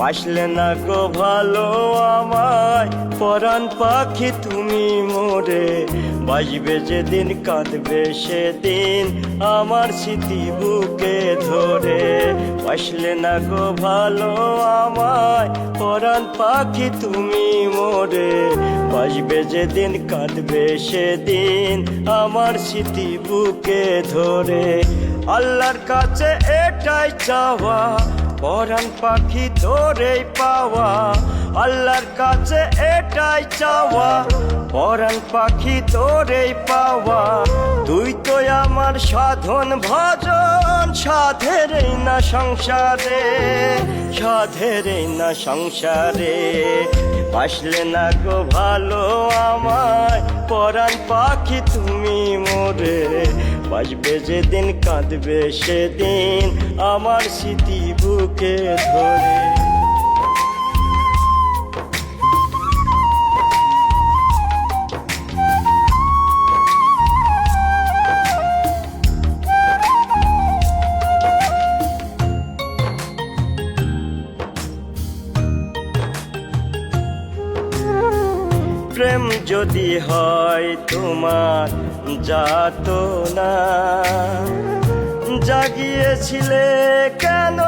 বাসলে না গো ভালো আমায় পরাণ পাখি তুমি মোরে, বাজবে যেদিন কাঁদবে সেদিন আমার স্মৃতি বুকে ধরে। বাসলে না গো ভালো আমায় পরাণ পাখি তুমি মোরে, বাজবে যেদিন কাঁদবে সেদিন আমার স্মৃতি বুকে ধরে। আল্লাহর কাছে এটাই চাওয়া পরাণ পাখি তোরেই পাওয়া, আল্লাহর কাছে এটাই চাওয়া পরাণ পাখি তোরেই পাওয়া। তুই তো আমার সাধন ভজন, সাধের না সংসারে, সাধের না সংসারে। বাসলে না গো ভালো আমায় পরাণ পাখি তুমি মোরে, বাজবে যেদিন কাঁদবে সেদিন আমার স্মৃতি বুকে ধরে। প্রেম যদি হয় তোমার যাতনা, জাগিয়েছিলে কেন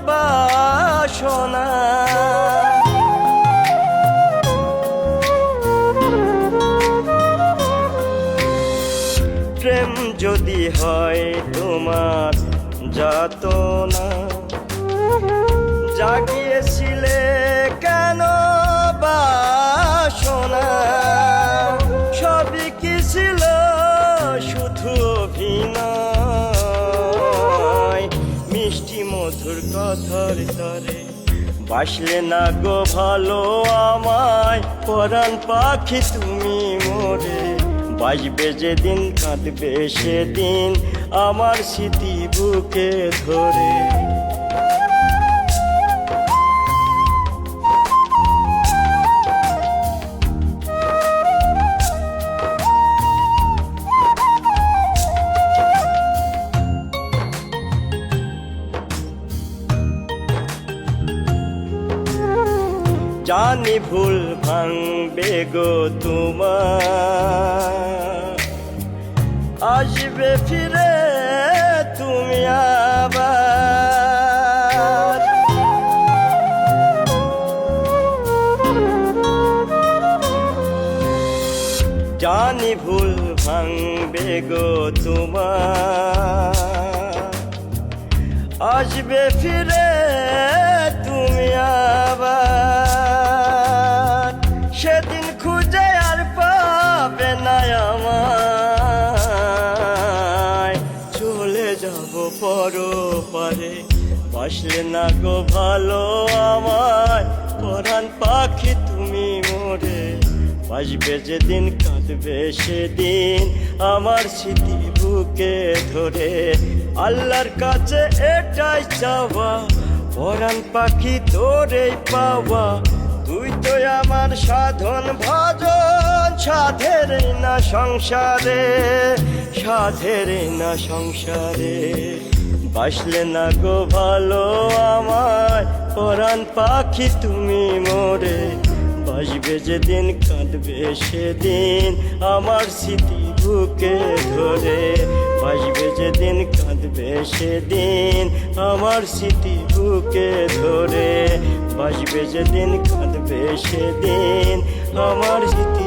বাসনা। প্রেম যদি হয় তোমার যাতনা, জাগিয়েছিলে কেন বাসনা। সবই কি ছিল শুধু অভিনয়, মিষ্টি মধুর কথার তরে। বাসলে না গো ভালো আমায় পরাণ পাখি তুমি মোরে, বাজবে যেদিন কাঁদবে সেদিন আমার স্মৃতি বুকে ধরে। জানি ভুল ভাঙবে গো তোমার, আসবে ফিরে তুমি আবার। জানি ভুল ভাঙবে গো তোমার, আসবে ফিরে তুমি আবার। সেদিন খুঁজে আর পাবে না আমায়, চলে যাব পরপারে। বাসলে না গো ভালো আমায় পরাণ পাখি তুমি মোরে, বাজবে যেদিন কাঁদবে সেদিন আমার স্মৃতি বুকে ধরে। আল্লাহর কাছে এটাই চাওয়া পরাণ পাখি তোরেই পাওয়া। তুই তো আমার সাধন ভজন, সাধের না সংসারে, সাধের না সংসারে। বাসলে না গো ভালো আমায় পরাণ পাখি তুমি মোরে, বাজবে যেদিন কাঁদবে সেদিন আমার স্মৃতি বুকে ধরে। বাজবে যেদিন কাঁদবে সেদিন আমার স্মৃতি বুকে ধরে, বাজবে যেদিন কাঁদবে সেদিন আমার স্মৃতি